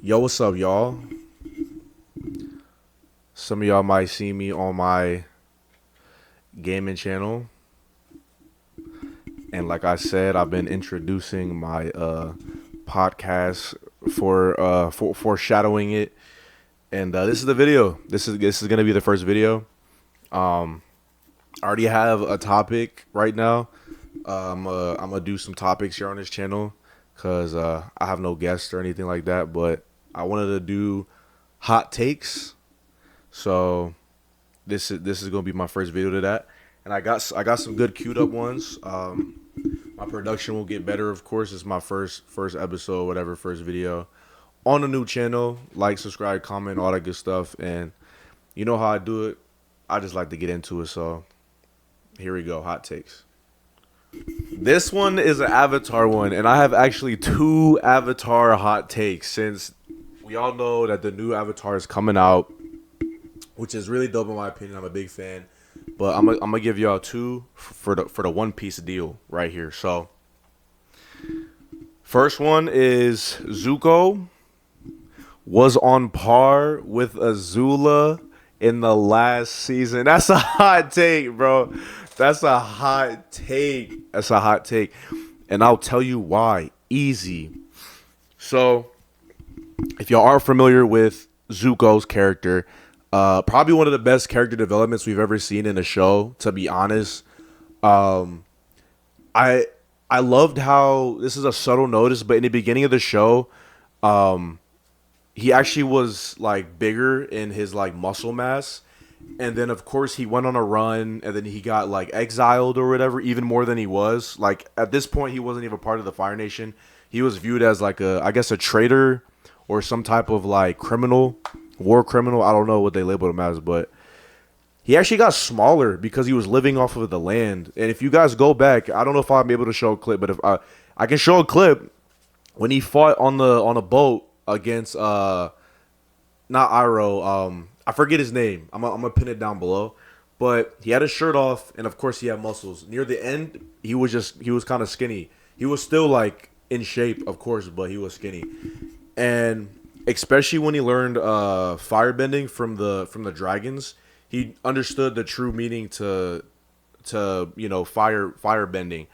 Yo, what's up, y'all? Some of y'all might see me on my gaming channel. And like I said, I've been introducing my podcast for foreshadowing it. And this is the video. This is gonna be the first video. I already have a topic right now. I'm gonna do some topics here on this channel because I have no guests or anything like that. But I wanted to do hot takes. So this is gonna be my first video to that, and I got some good queued up ones. My production will get better, of course. It's my first episode, whatever, first video on a new channel. Like, subscribe, comment, all that good stuff, and you know how I do it. I just like to get into it. So here we go, hot takes. This one is an Avatar one, and I have actually two Avatar hot takes since we all know that the new Avatar is coming out, which is really dope in my opinion. I'm a big fan, but I'm gonna give y'all two for the One Piece deal right here. So, first one is Zuko was on par with Azula in the last season. That's a hot take, bro. That's a hot take. That's a hot take, and I'll tell you why. Easy. So, if y'all are familiar with Zuko's character, probably one of the best character developments we've ever seen in a show, to be honest. I I loved how this is a subtle notice, but in the beginning of the show, he actually was like bigger in his like muscle mass. And then of course he went on a run and then he got like exiled or whatever, even more than he was. Like at this point he wasn't even part of the Fire Nation. He was viewed as like I guess a traitor or some type of like criminal, war criminal. I don't know what they labeled him as, but he actually got smaller because he was living off of the land. And if you guys go back, I don't know if I'll be able to show a clip, but if I can show a clip when he fought on a boat against not Iroh, I forget his name. I'm gonna pin it down below. But he had his shirt off, and of course he had muscles. Near the end, he was kind of skinny. He was still like in shape, of course, but he was skinny. And especially when he learned firebending from the dragons, he understood the true meaning to fire bending.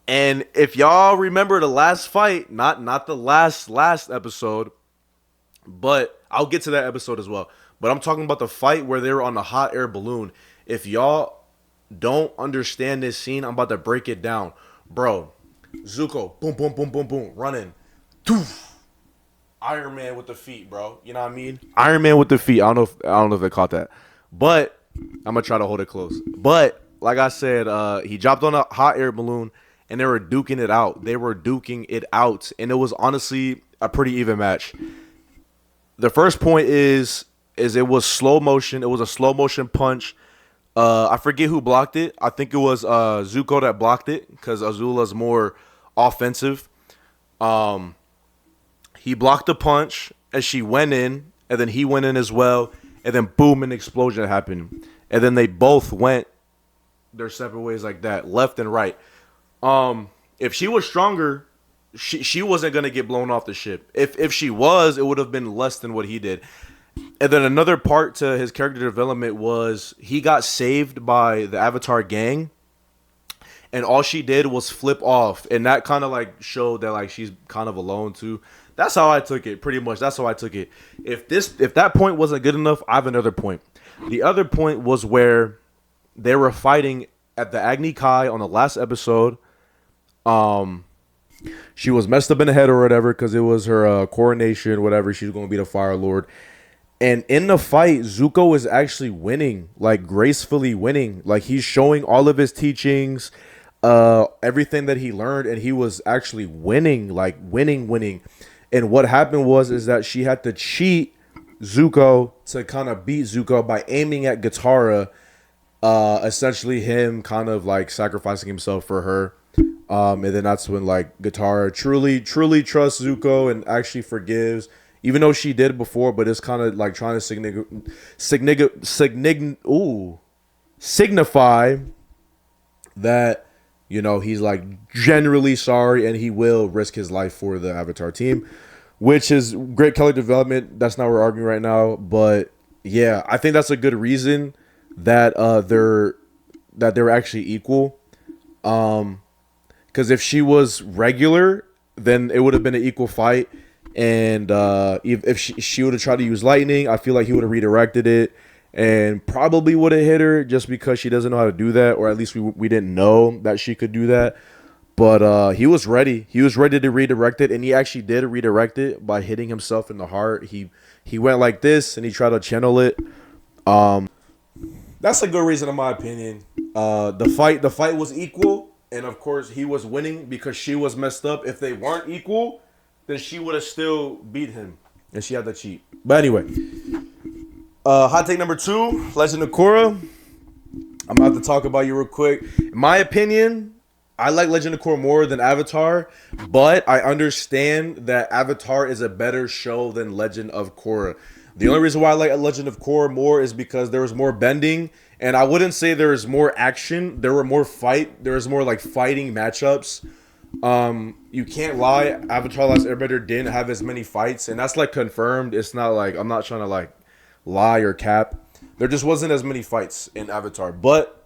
And if y'all remember the last fight, not the last episode, but I'll get to that episode as well. But I'm talking about the fight where they were on the hot air balloon. If y'all don't understand this scene, I'm about to break it down. Bro, Zuko, boom, boom, boom, boom, boom, running. Doof. Iron Man with the feet, bro. You know what I mean? Iron Man with the feet. I don't know if they caught that. But I'm gonna try to hold it close. But like I said, he dropped on a hot air balloon and they were duking it out. They were duking it out. And it was honestly a pretty even match. The first point is it was slow motion. It was a slow motion punch. I forget who blocked it. I think it was Zuko that blocked it because Azula's more offensive. He blocked the punch as she went in, and then he went in as well, and then boom, an explosion happened. And then they both went their separate ways like that, left and right. If she was stronger, she wasn't gonna get blown off the ship. If she was, it would have been less than what he did. And then another part to his character development was he got saved by the Avatar gang, and all she did was flip off, and that kind of like showed that like she's kind of alone too. That's how I took it, pretty much. That's how I took it. If that point wasn't good enough, I have another point. The other point was where they were fighting at the Agni Kai on the last episode. She was messed up in the head or whatever because it was her coronation, whatever. She's going to be the Fire Lord. And in the fight, Zuko is actually winning, like gracefully winning. Like he's showing all of his teachings, everything that he learned, and he was actually winning, like winning. And what happened is that she had to cheat Zuko to kind of beat Zuko by aiming at Katara, essentially him kind of like sacrificing himself for her. And then that's when like Katara truly trusts Zuko and actually forgives. Even though she did before, but it's kind of like trying to signify that, you know, he's like generally sorry and he will risk his life for the Avatar team. which is great color development. That's not what we're arguing right now, but yeah, I think that's a good reason that they're actually equal. Because if she was regular, then it would have been an equal fight. And if she would have tried to use lightning, I feel like he would have redirected it and probably would have hit her just because she doesn't know how to do that, or at least we didn't know that she could do that. But he was ready. He was ready to redirect it, and he actually did redirect it by hitting himself in the heart. He went like this, and he tried to channel it. That's a good reason, in my opinion. The fight was equal, and of course he was winning because she was messed up. If they weren't equal, then she would have still beat him, and she had to cheat. But anyway, hot take number 2, Legend of Korra. I'm about to talk about you real quick. In my opinion, I like Legend of Korra more than Avatar, but I understand that Avatar is a better show than Legend of Korra. The only reason why I like Legend of Korra more is because there was more bending, and I wouldn't say there was more action. There was more like fighting matchups. You can't lie, Avatar Last Airbender didn't have as many fights, and that's like confirmed. It's not like I'm not trying to like lie or cap. There just wasn't as many fights in Avatar, but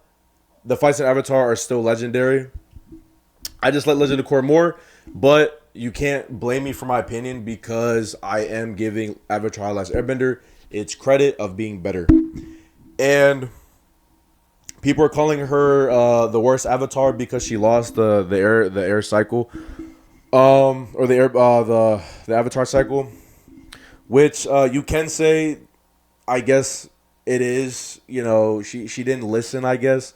the fights in Avatar are still legendary. I just like Legend of Korra more, but you can't blame me for my opinion because I am giving Avatar Last Airbender its credit of being better. And people are calling her the worst Avatar because she lost the air cycle, or the Avatar cycle, which you can say, I guess it is. You know, she didn't listen, I guess,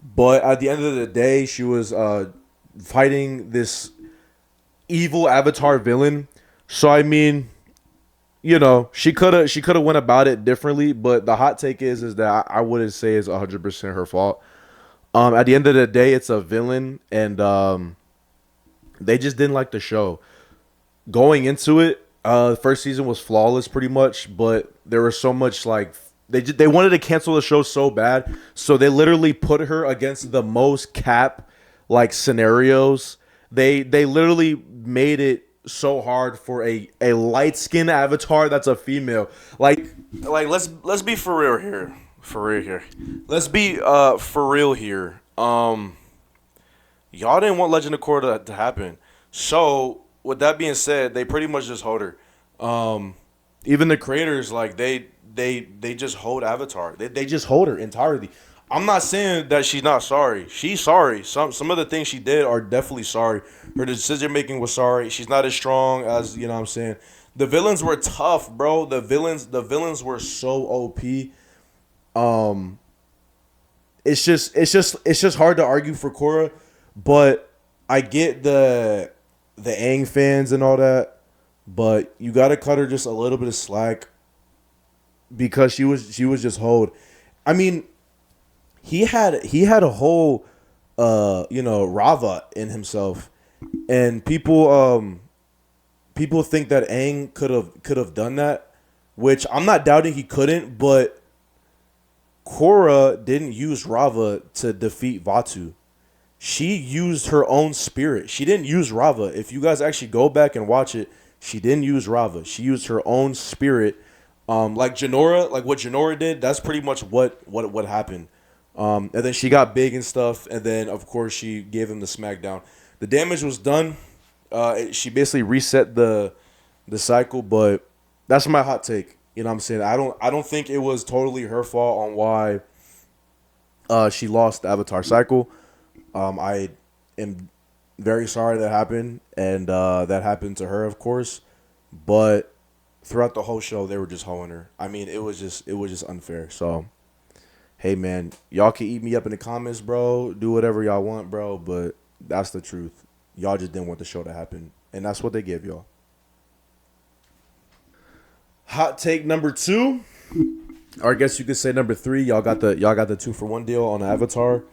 but at the end of the day, she was fighting this evil Avatar villain. So I mean, you know, she could have went about it differently, but the hot take is that I wouldn't say it's 100% her fault. At the end of the day, it's a villain, and they just didn't like the show. Going into it, the first season was flawless, pretty much, but there was so much like they wanted to cancel the show so bad, so they literally put her against the most cap like scenarios. They literally made it so hard for a light skinned Avatar that's a female. Like let's be for real here. For real here. Let's be for real here. Y'all didn't want Legend of Korra to happen. So with that being said, they pretty much just hold her. Even the creators, like they just hold Avatar. They just hold her entirely. I'm not saying that she's not sorry. She's sorry. Some of the things she did are definitely sorry. Her decision making was sorry. She's not as strong as, you know what I'm saying. The villains were tough, bro. The villains were so OP. It's just hard to argue for Korra, but I get the Aang fans and all that, but you gotta cut her just a little bit of slack because she was just hold. I mean, he had a whole Rava in himself, and people think that Aang could have done that, which I'm not doubting he couldn't, but Korra didn't use Rava to defeat Vatu. She used her own spirit. She didn't use Rava. If you guys actually go back and watch it, she didn't use Rava. She used her own spirit. Like Jinora, like what Jinora did, that's pretty much what happened. And then she got big and stuff, and then of course she gave him the smackdown. The damage was done. She basically reset the cycle, but that's my hot take. You know what I'm saying? I don't think it was totally her fault on why she lost the Avatar cycle. I am very sorry that happened, and that happened to her, of course. But throughout the whole show, they were just hoeing her. I mean, it was just unfair. So, hey man, y'all can eat me up in the comments, bro. Do whatever y'all want, bro. But that's the truth. Y'all just didn't want the show to happen, and that's what they gave y'all. Hot take number 2, or I guess you could say number 3. Y'all got the 2-for-1 deal on Avatar.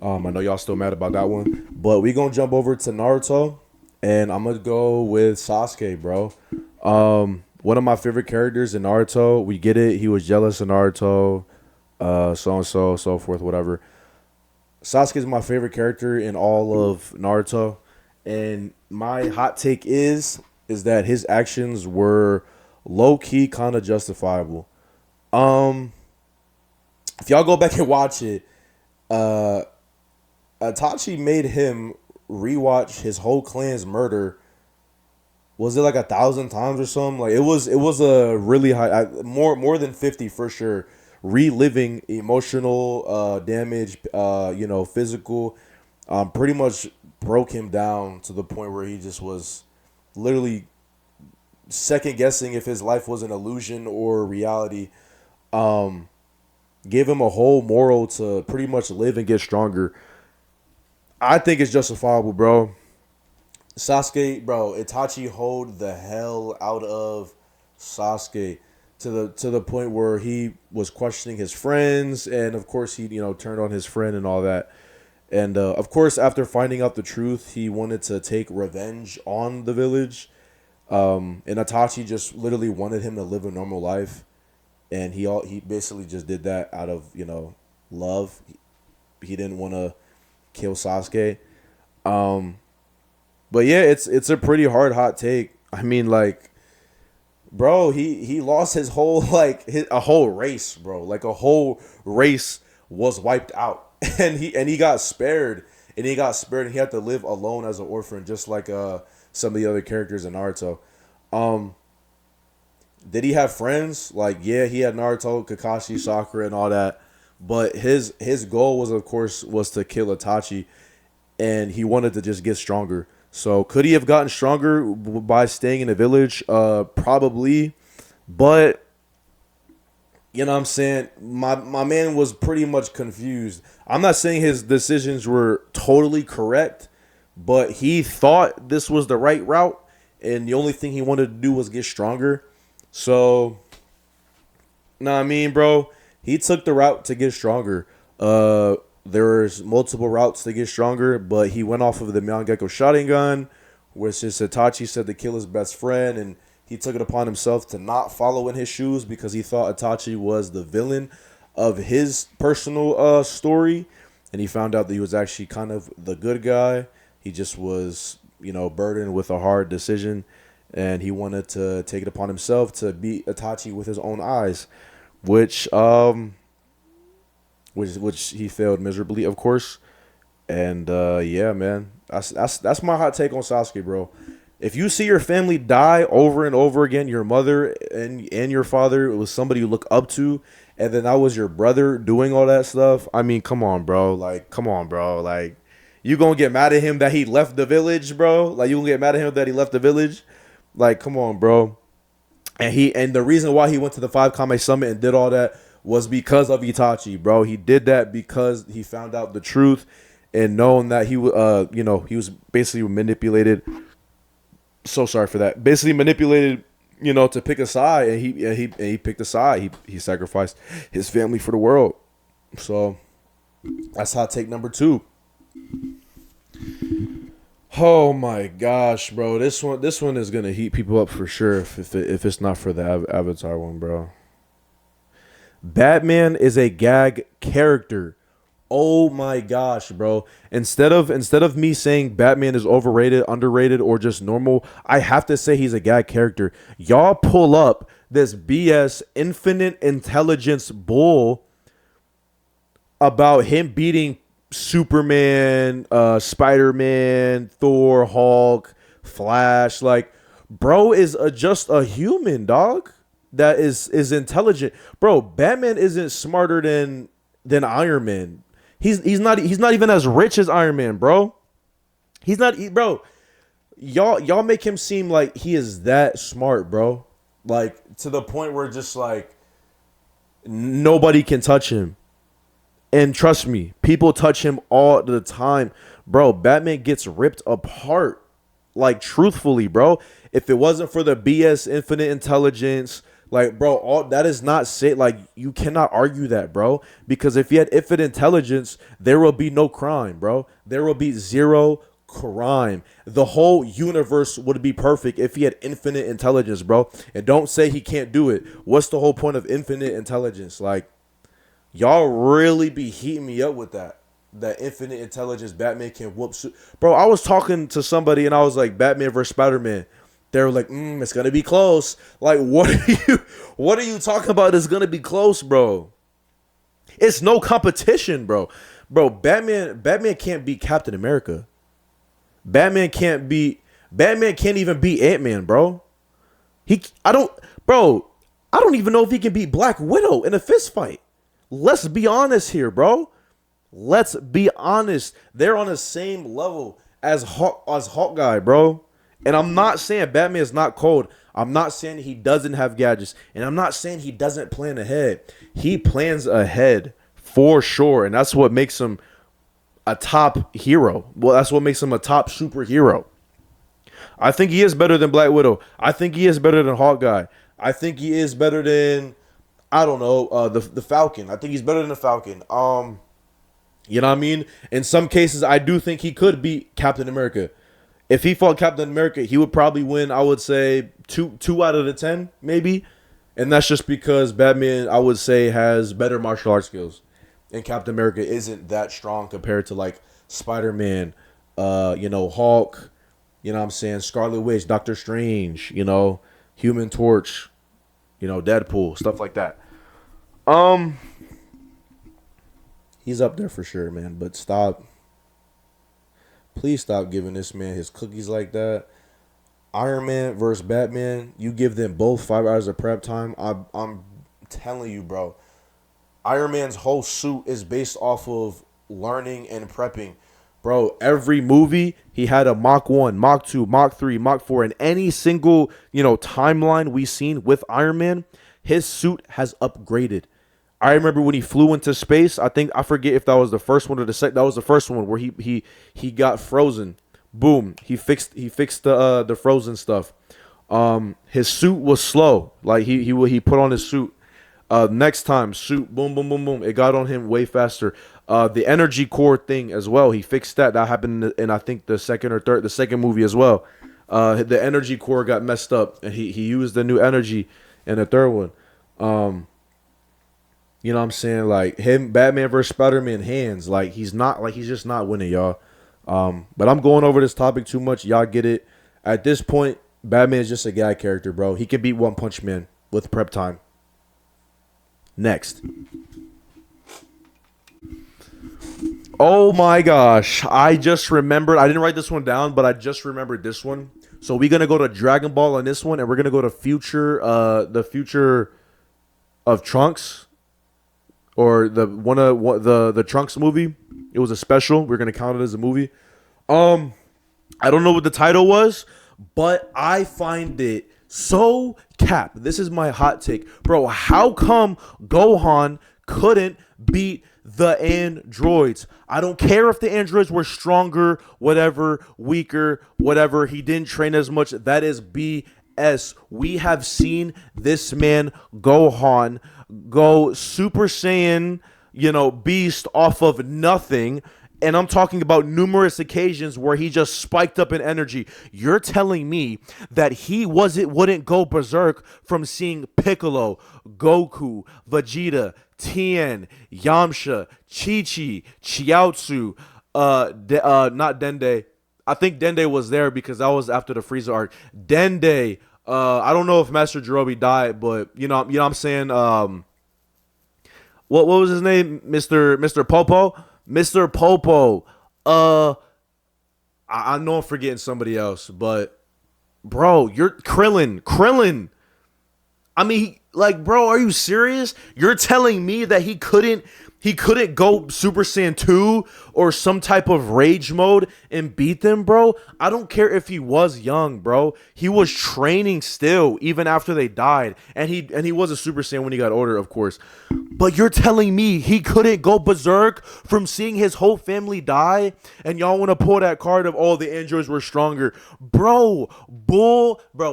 I know y'all still mad about that one, but we gonna jump over to Naruto, and I'm gonna go with Sasuke, bro. One of my favorite characters in Naruto. We get it. He was jealous of Naruto, so and so forth, whatever. Sasuke is my favorite character in all of Naruto, and my hot take is is that his actions were low key kind of justifiable. Um, if y'all go back and watch it, uh, Itachi made him rewatch his whole clan's murder. Was it like 1,000 times or something? Like it was a really high, more than 50 for sure. Reliving emotional damage, physical, pretty much broke him down to the point where he just was literally second guessing if his life was an illusion or reality. Um, Gave him a whole moral to pretty much live and get stronger. I think it's justifiable, bro. Sasuke, bro, Itachi hold the hell out of Sasuke to the point where he was questioning his friends, and of course he turned on his friend and all that. And of course, after finding out the truth, he wanted to take revenge on the village. And Itachi just literally wanted him to live a normal life, and he basically just did that out of love. He didn't want to kill Sasuke. Um, but yeah, it's a pretty hot take. I mean, like, bro, he lost his whole a whole race, bro. Like a whole race was wiped out, and he got spared, and he had to live alone as an orphan, just like some of the other characters in Naruto. Um, did he have friends? Like, yeah, he had Naruto, Kakashi, Sakura, and all that. But his goal was, of course, was to kill Itachi, and he wanted to just get stronger. So could he have gotten stronger by staying in the village? Probably, but you know what I'm saying? My man was pretty much confused. I'm not saying his decisions were totally correct, but he thought this was the right route, and the only thing he wanted to do was get stronger. So, I mean, bro, he took the route to get stronger. There's multiple routes to get stronger, but he went off of the Mangekyo Sharingan, which is Itachi said to kill his best friend, and he took it upon himself to not follow in his shoes because he thought Itachi was the villain of his personal story, and he found out that he was actually kind of the good guy. He just was, burdened with a hard decision, and he wanted to take it upon himself to beat Itachi with his own eyes, which which he failed miserably, of course. And yeah, man, that's my hot take on Sasuke, bro. If you see your family die over and over again, your mother and your father, it was somebody you look up to, and then that was your brother doing all that stuff. I mean, come on, bro. Like, come on, bro. Like, you gonna get mad at him that he left the village, bro? Like, you gonna get mad at him that he left the village? Like, come on, bro. And the reason why he went to the Five Kame Summit and did all that was because of Itachi, bro. He did that because he found out the truth and known that he he was basically manipulated. So sorry for that. Basically manipulated, to pick a side, and he picked a side. He sacrificed his family for the world. So that's hot take number 2. Oh my gosh, bro! This one is gonna heat people up for sure. If it's not for the Avatar one, bro. Batman is a gag character. Oh my gosh, bro. Instead of me saying Batman is overrated, underrated, or just normal, I have to say he's a gag character. Y'all pull up this BS infinite intelligence bull about him beating Superman, Spider-Man, Thor, Hulk, Flash. Like, bro is just a human, dog. That is intelligent. Bro, Batman isn't smarter than Iron Man. He's not even as rich as Iron Man, bro. He's not, bro. Y'all make him seem like he is that smart, bro. Like, to the point where just like nobody can touch him. And trust me, people touch him all the time. Bro, Batman gets ripped apart. Like, truthfully, bro. If it wasn't for the BS infinite intelligence, like, bro, all that is not say, like, you cannot argue that, bro. Because if you had infinite intelligence, there will be no crime, bro. There will be zero crime. The whole universe would be perfect if he had infinite intelligence, bro. And don't say he can't do it. What's the whole point of infinite intelligence? Like, y'all really be heating me up with that. That infinite intelligence Batman can whoop. Bro, I was talking to somebody and I was like, Batman versus Spider-Man. They're like, it's gonna be close. Like, what are you talking about? It's gonna be close, bro. It's no competition, bro. Bro, Batman can't beat Captain America. Batman can't even beat Ant-Man, bro. I don't even know if he can beat Black Widow in a fist fight. Let's be honest here, bro. Let's be honest. They're on the same level as Hawkeye, bro. And I'm not saying Batman is not cold. I'm not saying he doesn't have gadgets. And I'm not saying he doesn't plan ahead. He plans ahead for sure. And that's what makes him a top hero. Well, that's what makes him a top superhero. I think he is better than Black Widow. I think he is better than Hawkeye. I think he is better than, I don't know, the Falcon. I think he's better than the Falcon. You know what I mean? In some cases, I do think he could beat Captain America. If he fought Captain America, he would probably win, I would say, 2 out of the 10, maybe. And that's just because Batman, I would say, has better martial arts skills. And Captain America isn't that strong compared to, like, Spider-Man, Hulk, you know what I'm saying, Scarlet Witch, Doctor Strange, Human Torch, Deadpool, stuff like that. He's up there for sure, man. But please stop giving this man his cookies like that. Iron Man versus Batman, you give them both 5 hours of prep time. I'm telling you, bro. Iron Man's whole suit is based off of learning and prepping. Bro, every movie, he had a Mach 1, Mach 2, Mach 3, Mach 4. In any single, timeline we've seen with Iron Man, his suit has upgraded. I remember when he flew into space. I forget if that was the first one or the second. That was the first one where he got frozen. Boom. He fixed the frozen stuff. His suit was slow. Like he put on his suit. Next time, suit, boom, boom, boom, boom. It got on him way faster. The energy core thing as well. He fixed that. That happened in I think the second movie as well. The energy core got messed up, and he used the new energy in the third one. You know what I'm saying? Like him, Batman versus Spider-Man hands. Like he's just not winning, y'all. But I'm going over this topic too much. Y'all get it. At this point, Batman is just a guy character, bro. He can beat One Punch Man with prep time. Next. Oh my gosh. I just remembered. I didn't write this one down, but I just remembered this one. So we're gonna go to Dragon Ball on this one, and we're gonna go to the future of Trunks. Or the Trunks movie. It was a special. We're gonna count it as a movie. I don't know what the title was, but I find it so cap. This is my hot take, bro. How come Gohan couldn't beat the androids? I don't care if the androids were stronger, whatever, weaker, whatever. He didn't train as much. That is BS. We have seen this man Gohan go Super Saiyan, beast off of nothing. And I'm talking about numerous occasions where he just spiked up in energy. You're telling me that he wouldn't go berserk from seeing Piccolo, Goku, Vegeta, Tien, Yamcha, Chi-Chi, Chiaotzu, not Dende. I think Dende was there because that was after the Frieza arc. Dende, I don't know if Master Jirobe died, but you know what I'm saying? What was his name? Mr. Popo? Mr. Popo. I know I'm forgetting somebody else, but bro, you're Krillin. I mean, like, bro, are you serious? You're telling me that he couldn't go Super Saiyan 2 or some type of rage mode and beat them, bro? I don't care if he was young, bro. He was training still, even after they died. And he was a Super Saiyan when he got older, of course. But you're telling me he couldn't go berserk from seeing his whole family die? And y'all want to pull that card of, oh, the androids were stronger. Bro,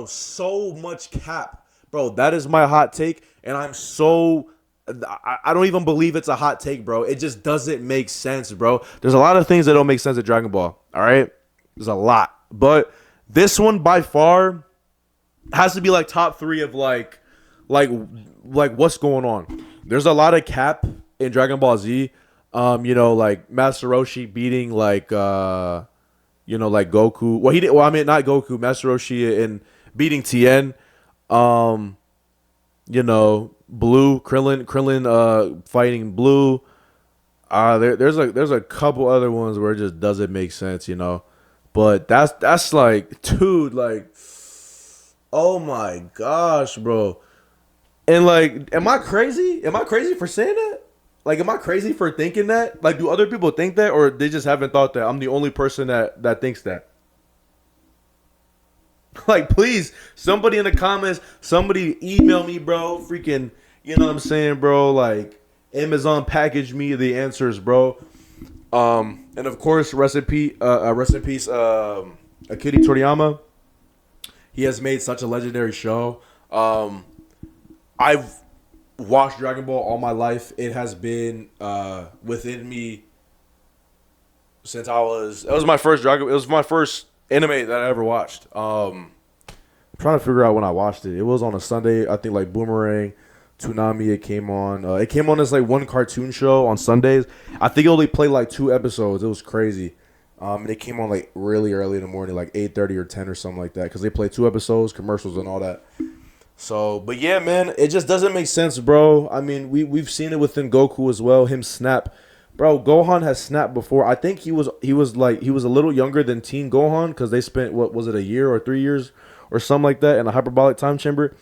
so much cap. Bro, that is my hot take. And I don't even believe it's a hot take, bro. It just doesn't make sense, bro. There's a lot of things that don't make sense at Dragon Ball, all right? There's a lot. But this one, by far, has to be, like, top 3 of, like what's going on. There's a lot of cap in Dragon Ball Z. Like, Master Roshi beating, like Goku. Not Goku. Master Roshi and beating Tien. Blue Krillin fighting Blue. There's a couple other ones where it just doesn't make sense, But that's like, dude, like, oh my gosh, bro. And like, am I crazy? Am I crazy for saying that? Like, am I crazy for thinking that? Like, do other people think that, or they just haven't thought that? I'm the only person that thinks that. Like, please, somebody in the comments, somebody email me, bro. Freaking, you know what I'm saying, bro? Like, Amazon package me the answers, bro. And of course, rest in peace, Akira Toriyama. He has made such a legendary show. I've watched Dragon Ball all my life. It has been within me since it was my first Dragon. It was my first anime that I ever watched. I'm trying to figure out when I watched it. It was on a Sunday. I think like Boomerang, Toonami. It came on. It came on as like one cartoon show on Sundays. I think it only played like 2 episodes. It was crazy. And it came on like really early in the morning, like 8:30 or 10 or something like that, because they played 2 episodes, commercials, and all that. So, but yeah, man, it just doesn't make sense, bro. I mean, we've seen it within Goku as well. Him snap, bro. Gohan has snapped before. I think he was a little younger than Teen Gohan, because they spent, what was it, a year or 3 years or something like that in a hyperbolic time chamber.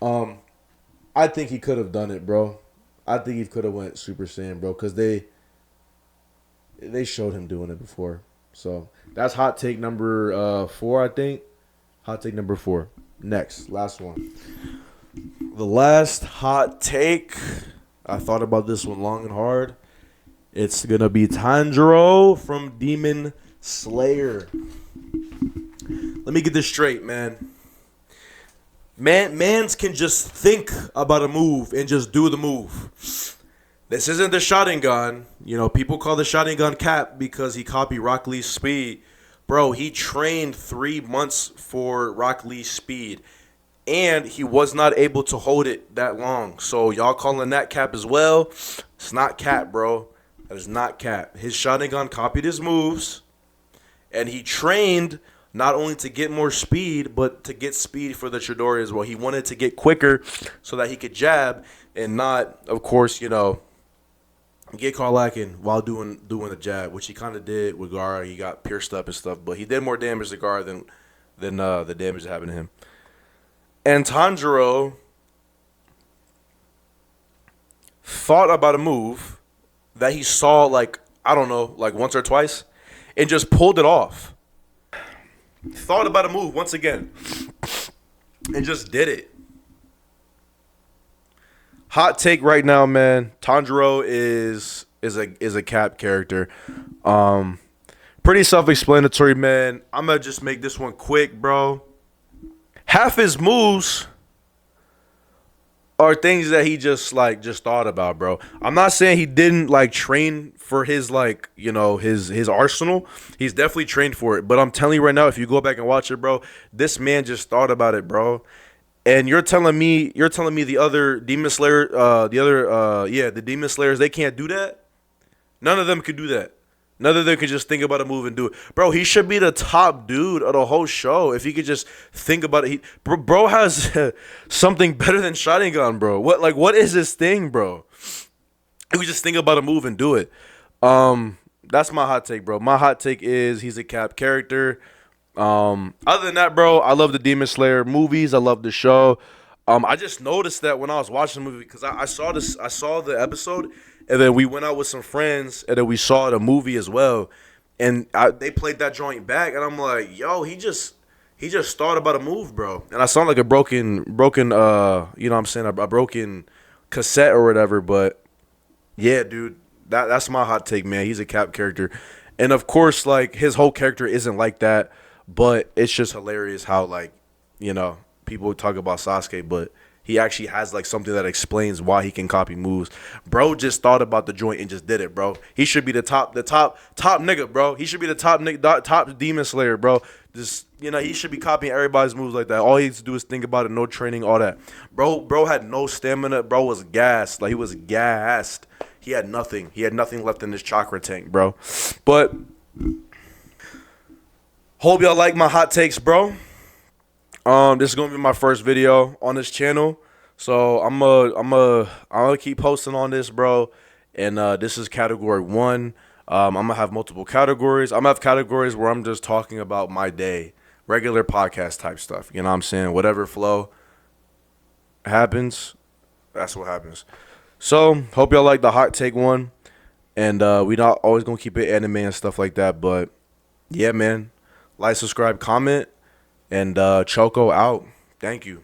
I think he could have done it, bro. I think he could have went Super Saiyan, bro, because they showed him doing it before. So that's hot take number 4, I think. Hot take number 4. Next, last one. The last hot take. I thought about this one long and hard. It's gonna be Tanjiro from Demon Slayer. Let me get this straight, man. Mans can just think about a move and just do the move. This isn't the Sharingan. People call the Sharingan Cap because he copied Rock Lee's speed. Bro, he trained 3 months for Rock Lee's speed, and he was not able to hold it that long. So y'all calling that cap as well? It's not cap, bro. That is not cap. His Sharingan copied his moves, and he trained not only to get more speed, but to get speed for the Chidori as well. He wanted to get quicker so that he could jab and not, of course, get caught lacking while doing the jab, which he kind of did with Gaara. He got pierced up and stuff, but he did more damage to Gaara than the damage that happened to him. And Tanjiro thought about a move that he saw, like, I don't know, like once or twice, and just pulled it off. Thought about a move once again and just did it. Hot take right now, man. Tanjiro is a cap character. Pretty self-explanatory, man. I'm gonna just make this one quick, bro. Half his moves are things that he just thought about, bro. I'm not saying he didn't train for his his arsenal. He's definitely trained for it. But I'm telling you right now, if you go back and watch it, bro, this man just thought about it, bro. And you're telling me the other Demon Slayer, the Demon Slayers, they can't do that? None of them could do that. None of them could just think about a move and do it. Bro, he should be the top dude of the whole show if he could just think about it. Bro has something better than Sharingan, bro. What is this thing, bro? He could just think about a move and do it. That's my hot take, bro. My hot take is he's a cap character. Other than that, bro, I love the Demon Slayer movies. I love the show. I just noticed that when I was watching the movie, because I saw the episode, and then we went out with some friends, and then we saw the movie as well, and they played that joint back, and I'm like, yo, he just thought about a move, bro. And I sound like a broken, you know what I'm saying, a broken cassette or whatever, but yeah, dude, that's my hot take, man. He's a cap character, and of course, his whole character isn't like that. But it's just hilarious how, people talk about Sasuke, but he actually has, something that explains why he can copy moves. Bro just thought about the joint and just did it, bro. He should be the top nigga, bro. He should be the top Demon Slayer, bro. Just, he should be copying everybody's moves like that. All he needs to do is think about it, no training, all that. Bro had no stamina. Bro was gassed. He was gassed. He had nothing. He had nothing left in his chakra tank, bro. But... hope y'all like my hot takes, bro. This is gonna be my first video on this channel, so I'm gonna keep posting on this, bro. And this is category one. I'm gonna have multiple categories. I'm gonna have categories where I'm just talking about my day, regular podcast type stuff. You know what I'm saying? Whatever flow happens, that's what happens. So hope y'all like the hot take one, and we not always gonna keep it anime and stuff like that, but yeah, man. Like, subscribe, comment, and Choco out. Thank you.